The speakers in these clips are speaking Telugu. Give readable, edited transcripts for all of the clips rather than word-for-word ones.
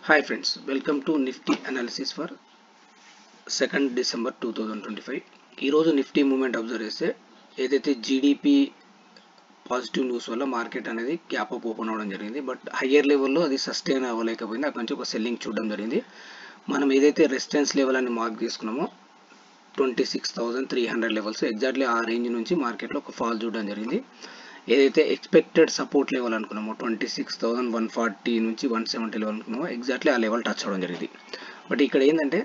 Hi friends, welcome to Nifty analysis for 2nd December 2025. ఈ రోజు నిఫ్టీ మూమెంట్ అబ్జర్వ్ చేస్తే ఏదైతే జీడిపి పాజిటివ్ న్యూస్ వల్ల మార్కెట్ అనేది గ్యాప్ అప్ ఓపెన్ అవ్వడం జరిగింది. బట్ హయ్యర్ లెవెల్లో అది సస్టైన్ అవ్వలేకపోయింది. అక్కడి నుంచి ఒక సెల్లింగ్ చూడడం జరిగింది. మనం ఏదైతే రెసిస్టెన్స్ లెవెల్ అని మార్క్ చేసుకున్నామో 26,300 లెవెల్స్ ఎగ్జాక్ట్లీ ఆ రేంజ్ నుంచి మార్కెట్లో ఒక ఫాల్ చూడడం జరిగింది. ఏదైతే ఎక్స్పెక్టెడ్ సపోర్ట్ లెవెల్ అనుకున్నామో 26,140 నుంచి 170 లెవెల్ అనుకున్నామో ఎగ్జాక్ట్లీ ఆ లెవెల్ టచ్ అవ్వడం జరిగింది. బట్ ఇక్కడ ఏంటంటే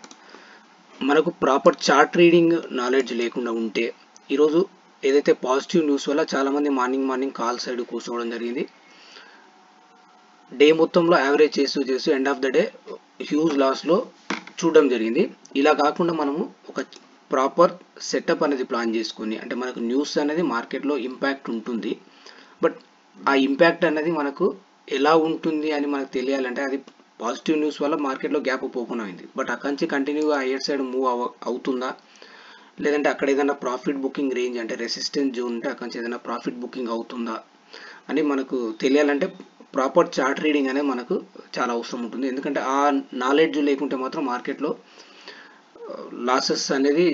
మనకు ప్రాపర్ చార్ట్ రీడింగ్ నాలెడ్జ్ లేకుండా ఉంటే ఈరోజు ఏదైతే పాజిటివ్ న్యూస్ వల్ల చాలామంది మార్నింగ్ కాల్ సైడ్ కూర్చోవడం జరిగింది. డే మొత్తంలో యావరేజ్ చేస్తూ end of the day huge లాస్లో చూడడం జరిగింది. ఇలా కాకుండా మనము ఒక ప్రాపర్ సెటప్ అనేది ప్లాన్ చేసుకుని, అంటే మనకు న్యూస్ అనేది మార్కెట్లో ఇంపాక్ట్ ఉంటుంది. బట్ ఆ ఇంపాక్ట్ అనేది మనకు ఎలా ఉంటుంది అని మనకు తెలియాలంటే అది పాజిటివ్ న్యూస్ వల్ల మార్కెట్లో గ్యాప్ అప్ ఓపెన్ అయింది. బట్ అక్కడి నుంచి కంటిన్యూగా హైయర్ సైడ్ మూవ్ అవుతుందా, లేదంటే అక్కడ ఏదైనా ప్రాఫిట్ బుకింగ్ రేంజ్ అంటే రెసిస్టెన్స్ జోన్ ఉంటే అక్కడి నుంచి ఏదైనా ప్రాఫిట్ బుకింగ్ అవుతుందా అని మనకు తెలియాలంటే ప్రాపర్ చార్ట్ రీడింగ్ అనేది మనకు చాలా అవసరం ఉంటుంది. ఎందుకంటే ఆ నాలెడ్జ్ లేకుంటే మాత్రం మార్కెట్లో లాసెస్ అనేది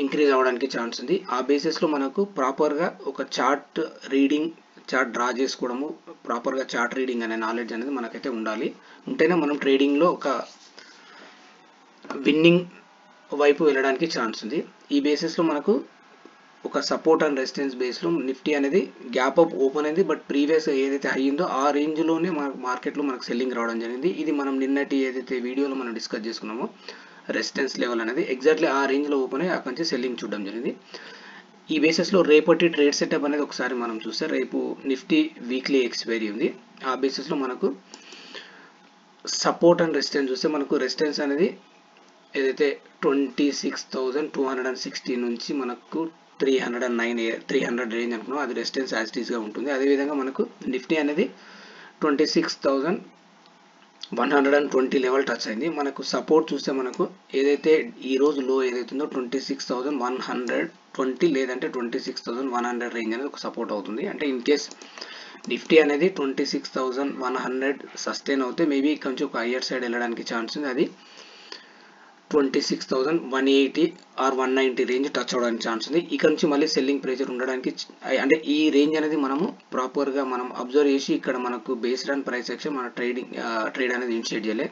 ఇంక్రీజ్ అవ్వడానికి ఛాన్స్ ఉంది. ఆ బేసిస్లో మనకు ప్రాపర్గా ఒక చార్ట్ డ్రా చేసుకోవడము, ప్రాపర్గా చార్ట్ రీడింగ్ అనే నాలెడ్జ్ అనేది మనకైతే ఉండాలి. ఉంటేనే మనం ట్రేడింగ్లో ఒక విన్నింగ్ వైపు వెళ్ళడానికి ఛాన్స్ ఉంది. ఈ బేసిస్లో మనకు ఒక సపోర్ట్ అండ్ రెసిస్టెన్స్ బేస్లో నిఫ్టీ అనేది గ్యాప్ అప్ ఓపెన్ అయింది. బట్ ప్రీవియస్ ఏదైతే హై ఉందో ఆ రేంజ్లోనే మార్కెట్లో మనకు సెల్లింగ్ రావడం జరిగింది. ఇది మనం నిన్నటి ఏదైతే వీడియోలో మనం డిస్కస్ చేసుకున్నామో రెసిస్టెన్స్ లెవెల్ అనేది ఎగ్జాక్ట్లీ ఆ రేంజ్లో ఓపెన్ అయ్యి అక్కడి నుంచి సెల్లింగ్ చూడడం జరిగింది. ఈ బేసిస్లో రేపటి ట్రేడ్ సెటప్ అనేది ఒకసారి మనం చూస్తే రేపు నిఫ్టీ వీక్లీ ఎక్స్పైరీ ఉంది. ఆ బేసిస్లో మనకు సపోర్ట్ అండ్ రెసిస్టెన్స్ చూస్తే మనకు రెసిస్టెన్స్ అనేది ఏదైతే 26,260 నుంచి మనకు 300 రేంజ్ అనుకున్నాం, అది రెసిస్టెన్స్ యాజ్ ఇట్ ఈస్గా ఉంటుంది. అదేవిధంగా మనకు నిఫ్టీ అనేది 26,120 లెవెల్ టచ్ అయింది. మనకు సపోర్ట్ చూస్తే మనకు ఏదైతే ఈరోజు లో ఏదైతే ఉందో 26,120 లేదంటే 26,100 రేంజ్ అనేది ఒక సపోర్ట్ అవుతుంది. అంటే ఇన్ కేస్ నిఫ్టీ అనేది 26,100 సస్టైన్ అవుతే మేబీ కొంచెం ఒక హయ్యర్ సైడ్ వెళ్ళడానికి ఛాన్స్ ఉంది. అది 26,180 ఆర్ 190 రేంజ్ టచ్ అవ్వడానికి ఛాన్స్ ఉంది. ఇక్కడ నుంచి మళ్ళీ సెల్లింగ్ ప్రెషర్ ఉండడానికి, అంటే ఈ రేంజ్ అనేది మనము ప్రాపర్గా మనం అబ్జర్వ్ చేసి ఇక్కడ మనకు బేస్డ్ ఆన్ ప్రైస్ యాక్షన్ మన ట్రేడ్ అనేది ఇనిషియేట్ చేయలే.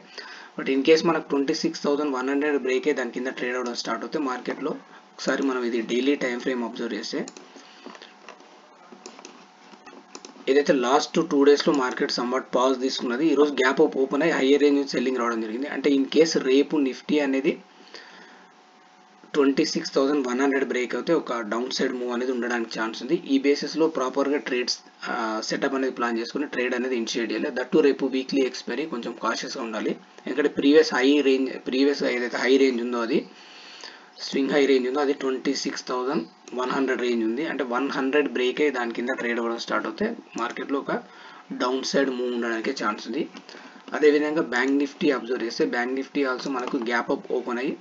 బట్ ఇన్ కేస్ మనకు 26,100 బ్రేక్ అయ్యి దాని కింద ట్రేడ్ అవ్వడం స్టార్ట్ అవుతే మార్కెట్లో ఒకసారి మనం ఇది డైలీ టైం ఫ్రేమ్ అబ్జర్వ్ చేస్తే ఏదైతే లాస్ట్ 2 డేస్లో మార్కెట్ సంవాట్ పాజ్ తీసుకున్నది, ఈరోజు గ్యాప్ అప్ ఓపెన్ అయ్యి హయ్యర్ రేంజ్ నుంచి సెల్లింగ్ రావడం జరిగింది. అంటే ఇన్ కేసు రేపు నిఫ్టీ అనేది 26,100 బ్రేక్ అయితే ఒక డౌన్ సైడ్ మూవ్ అనేది ఉండడానికి ఛాన్స్ ఉంది. ఈ బేసిస్లో ప్రాపర్గా ట్రేడ్స్ సెటప్ అనేది ప్లాన్ చేసుకుని ట్రేడ్ అనేది ఇనిషియేట్ చేయాలి. దట్టు రేపు వీక్లీ ఎక్స్పైరీ కొంచెం కాషియస్గా ఉండాలి. ఎందుకంటే ప్రీవియస్ ఏదైతే హై రేంజ్ ఉందో అది స్వింగ్ హై రేంజ్ ఉందో అది 26,100 రేంజ్ ఉంది. అంటే 100 బ్రేక్ అయ్యి దాని కింద ట్రేడ్ అవ్వడం స్టార్ట్ అవుతే మార్కెట్లో ఒక డౌన్ సైడ్ మూవ్ ఉండడానికి ఛాన్స్ ఉంది. అదేవిధంగా బ్యాంక్ నిఫ్టీ అబ్జర్వ్ చేస్తే బ్యాంక్ నిఫ్టీ ఆల్సో మనకు గ్యాప్ అప్ ఓపెన్ అయ్యి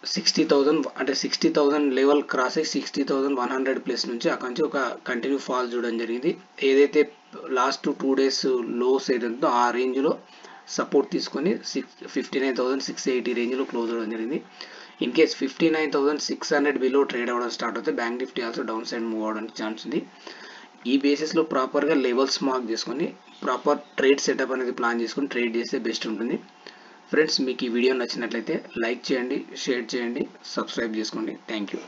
60,000 లెవెల్ క్రాస్ అయ్యి 60,100 ప్లస్ నుంచి అక్కడి నుంచి ఒక కంటిన్యూ ఫాల్ చూడడం జరిగింది. ఏదైతే లాస్ట్ 2 డేస్ లోస్ ఏదైతుందో ఆ రేంజ్లో సపోర్ట్ తీసుకొని 59,680 రేంజ్లో క్లోజ్ అవ్వడం జరిగింది. ఇన్ కేస్ 59,600 బిలో ట్రేడ్ అవ్వడం స్టార్ట్ అవుతే bank Nifty also down side move అవడానికి ఛాన్స్ ఉంది. ఈ బేసిస్లో ప్రాపర్గా లెవెల్స్ మార్క్ చేసుకొని ప్రాపర్ ట్రేడ్ సెటప్ అనేది ప్లాన్ చేసుకొని ట్రేడ్ చేస్తే బెస్ట్ ఉంటుంది. ఫ్రెండ్స్, మీకు ఈ వీడియో నచ్చినట్లయితే లైక్ చేయండి, షేర్ చేయండి, సబ్స్క్రైబ్ చేసుకోండి. Thank you.